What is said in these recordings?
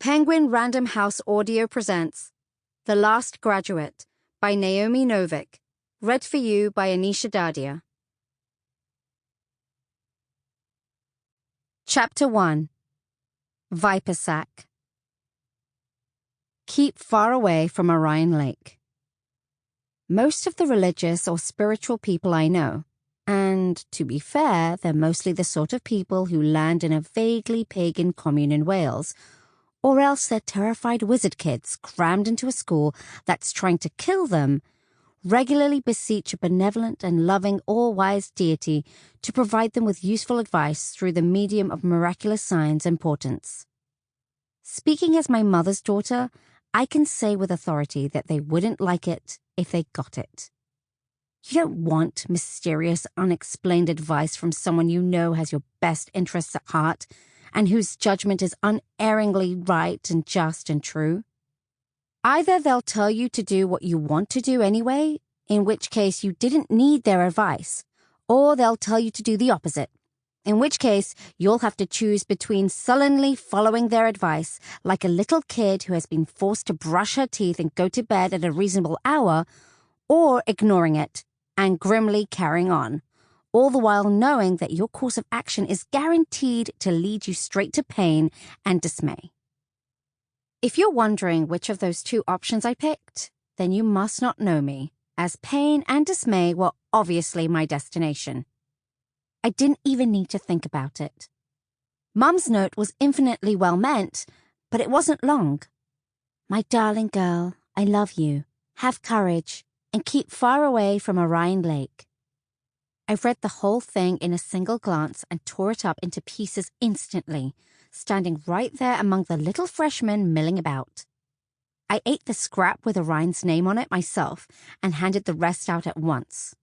Penguin Random House Audio presents The Last Graduate by Naomi Novik, read for you by Anisha Dadia. Chapter 1. Viper Sac. Keep far away from Orion Lake. Most of the religious or spiritual people I know, and to be fair, they're mostly the sort of people who land in a vaguely pagan commune in Wales, or else they're terrified wizard kids crammed into a school that's trying to kill them, regularly beseech a benevolent and loving all-wise deity to provide them with useful advice through the medium of miraculous signs and portents. Speaking as my mother's daughter, I can say with authority that they wouldn't like it if they got it. You don't want mysterious, unexplained advice from someone you know has your best interests at heart and whose judgment is unerringly right and just and true. Either they'll tell you to do what you want to do anyway, in which case you didn't need their advice, or they'll tell you to do the opposite, in which case you'll have to choose between sullenly following their advice like a little kid who has been forced to brush her teeth and go to bed at a reasonable hour, or ignoring it and grimly carrying on, all the while knowing that your course of action is guaranteed to lead you straight to pain and dismay. If you're wondering which of those two options I picked, then you must not know me, as pain and dismay were obviously my destination. I didn't even need to think about it. Mum's note was infinitely well meant, but it wasn't long. My darling girl, I love you. Have courage and keep far away from Orion Lake. I read the whole thing in a single glance and tore it up into pieces instantly, standing right there among the little freshmen milling about. I ate the scrap with Orion's name on it myself and handed the rest out at once.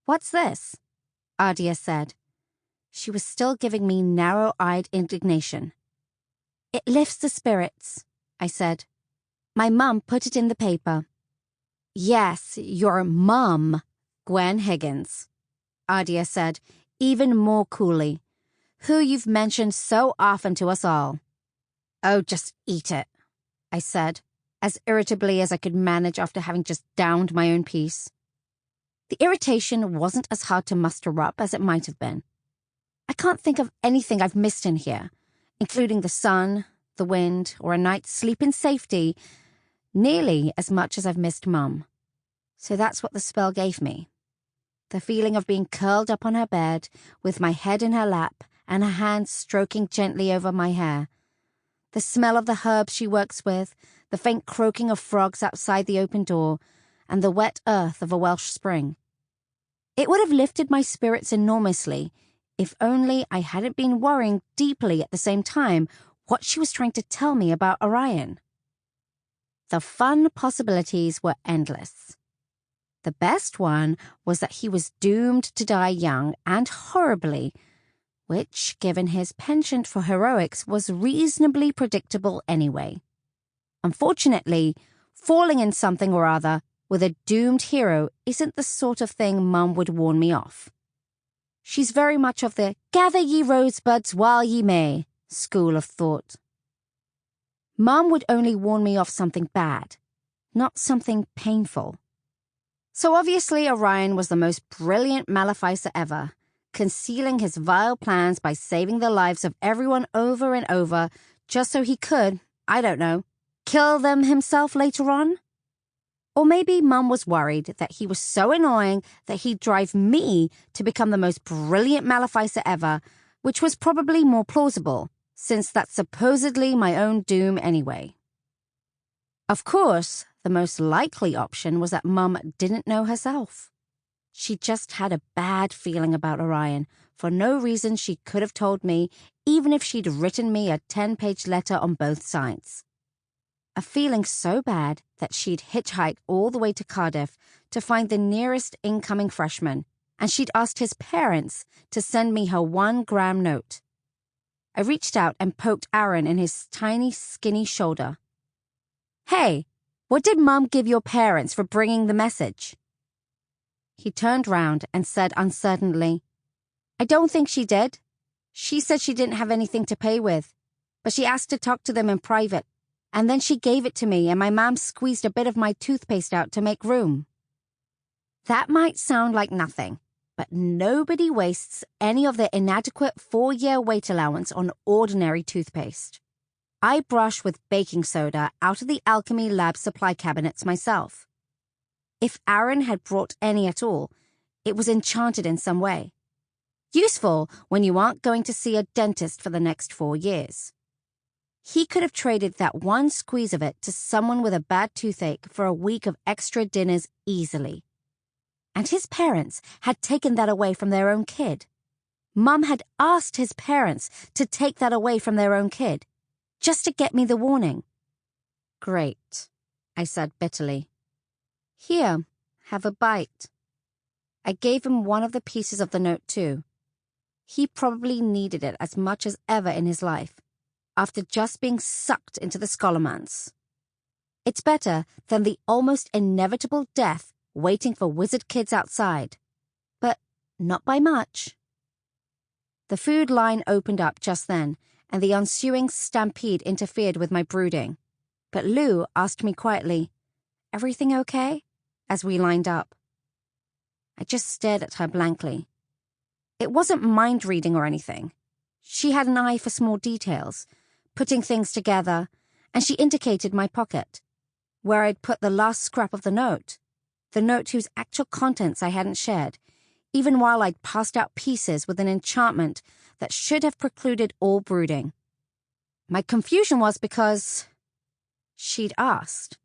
"What's this?" Dadia said. She was still giving me narrow-eyed indignation. "It lifts the spirits," I said. "My mum put it in the paper." "Yes, your mum, Gwen Higgins," Dadia said, even more coolly, "who you've mentioned so often to us all." "Oh, just eat it," I said, as irritably as I could manage after having just downed my own piece. The irritation wasn't as hard to muster up as it might have been. I can't think of anything I've missed in here, including the sun, the wind, or a night's sleep in safety, nearly as much as I've missed Mum. So that's what the spell gave me. The feeling of being curled up on her bed, with my head in her lap and her hands stroking gently over my hair. The smell of the herbs she works with, the faint croaking of frogs outside the open door, and the wet earth of a Welsh spring. It would have lifted my spirits enormously, if only I hadn't been worrying deeply at the same time what she was trying to tell me about Orion. The fun possibilities were endless. The best one was that he was doomed to die young and horribly, which, given his penchant for heroics, was reasonably predictable anyway. Unfortunately, falling in something or other with a doomed hero isn't the sort of thing Mum would warn me off. She's very much of the "gather ye rosebuds while ye may" school of thought. Mum would only warn me off something bad, not something painful. So obviously Orion was the most brilliant maleficer ever, concealing his vile plans by saving the lives of everyone over and over, just so he could, I don't know, kill them himself later on? Or maybe Mum was worried that he was so annoying that he'd drive me to become the most brilliant maleficer ever, which was probably more plausible, since that's supposedly my own doom anyway. Of course, the most likely option was that Mum didn't know herself. She just had a bad feeling about Orion, for no reason she could have told me, even if she'd written me a 10-page letter on both sides. A feeling so bad that she'd hitchhiked all the way to Cardiff to find the nearest incoming freshman, and she'd asked his parents to send me her 1-gram note. I reached out and poked Aaron in his tiny, skinny shoulder. "Hey, what did Mum give your parents for bringing the message?" He turned round and said uncertainly, "I don't think she did. She said she didn't have anything to pay with, but she asked to talk to them in private, and then she gave it to me and my mom squeezed a bit of my toothpaste out to make room. That might sound like nothing, but nobody wastes any of their inadequate 4-year weight allowance on ordinary toothpaste. I brush with baking soda out of the Alchemy Lab supply cabinets myself. If Aaron had brought any at all, it was enchanted in some way. Useful when you aren't going to see a dentist for the next 4 years. He could have traded that one squeeze of it to someone with a bad toothache for a week of extra dinners easily. And his parents had taken that away from their own kid. Mum had asked his parents to take that away from their own kid, just to get me the warning. Great, I said bitterly. Here, have a bite. I gave him one of the pieces of the note too. He probably needed it as much as ever in his life, after just being sucked into the Scholomance. It's better than the almost inevitable death waiting for wizard kids outside, but not by much. The food line opened up just then, and the ensuing stampede interfered with my brooding. But Lou asked me quietly, "Everything okay?" as we lined up. I just stared at her blankly. It wasn't mind-reading or anything. She had an eye for small details, putting things together, and she indicated my pocket, where I'd put the last scrap of the note whose actual contents I hadn't shared, even while I'd passed out pieces with an enchantment that should have precluded all brooding. My confusion was because she'd asked.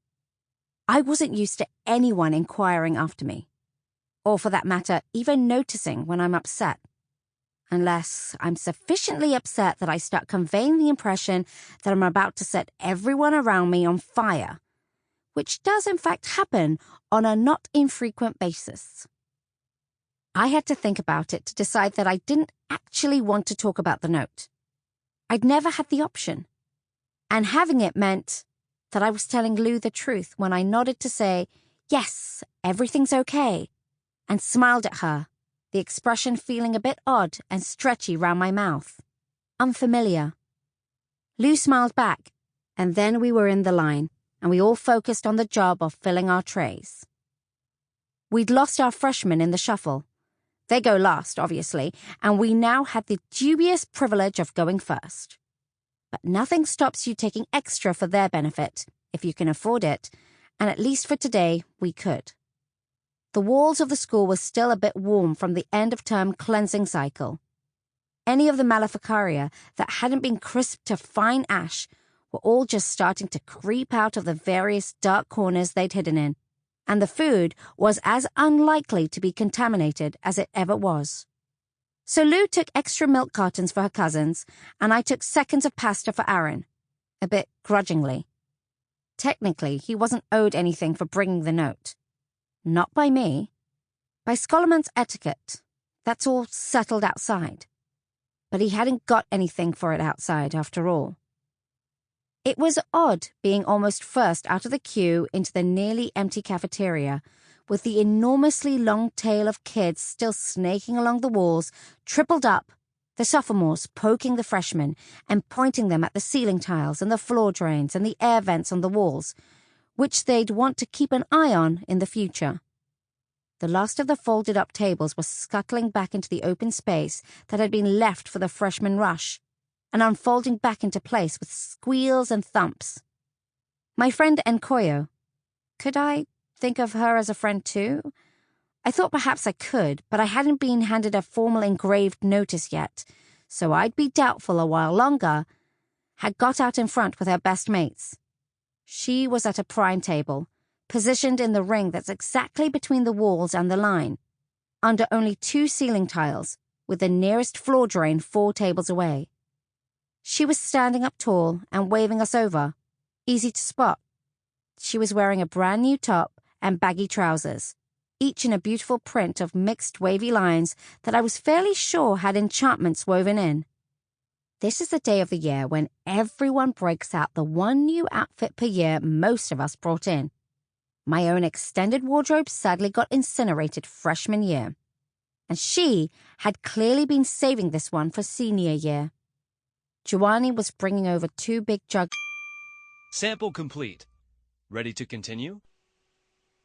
I wasn't used to anyone inquiring after me, or for that matter, even noticing when I'm upset. Unless I'm sufficiently upset that I start conveying the impression that I'm about to set everyone around me on fire, which does in fact happen on a not infrequent basis. I had to think about it to decide that I didn't actually want to talk about the note. I'd never had the option. And having it meant that I was telling Lou the truth when I nodded to say, "Yes, everything's okay," and smiled at her, the expression feeling a bit odd and stretchy round my mouth. Unfamiliar. Lou smiled back, and then we were in the line, and we all focused on the job of filling our trays. We'd lost our freshmen in the shuffle. They go last, obviously, and we now had the dubious privilege of going first. But nothing stops you taking extra for their benefit, if you can afford it, and at least for today, we could. The walls of the school were still a bit warm from the end-of-term cleansing cycle. Any of the Maleficaria that hadn't been crisped to fine ash were all just starting to creep out of the various dark corners they'd hidden in, and the food was as unlikely to be contaminated as it ever was. So Lou took extra milk cartons for her cousins, and I took seconds of pasta for Aaron, a bit grudgingly. Technically, he wasn't owed anything for bringing the note. Not by me. By Scholomance etiquette, that's all settled outside. But he hadn't got anything for it outside, after all. It was odd being almost first out of the queue into the nearly empty cafeteria, with the enormously long tail of kids still snaking along the walls, tripled up, the sophomores poking the freshmen and pointing them at the ceiling tiles and the floor drains and the air vents on the walls, which they'd want to keep an eye on in the future. The last of the folded-up tables was scuttling back into the open space that had been left for the freshman rush, and unfolding back into place with squeals and thumps. My friend Nkoyo. Could I think of her as a friend too? I thought perhaps I could, but I hadn't been handed a formal engraved notice yet, so I'd be doubtful a while longer, had got out in front with her best mates. She was at a prime table, positioned in the ring that's exactly between the walls and the line, under only 2 ceiling tiles, with the nearest floor drain 4 tables away. She was standing up tall and waving us over, easy to spot. She was wearing a brand new top and baggy trousers, each in a beautiful print of mixed wavy lines that I was fairly sure had enchantments woven in. This is the day of the year when everyone breaks out the one new outfit per year most of us brought in. My own extended wardrobe sadly got incinerated freshman year, and she had clearly been saving this one for senior year. Giovanni was bringing over 2 big jugs. Sample complete. Ready to continue?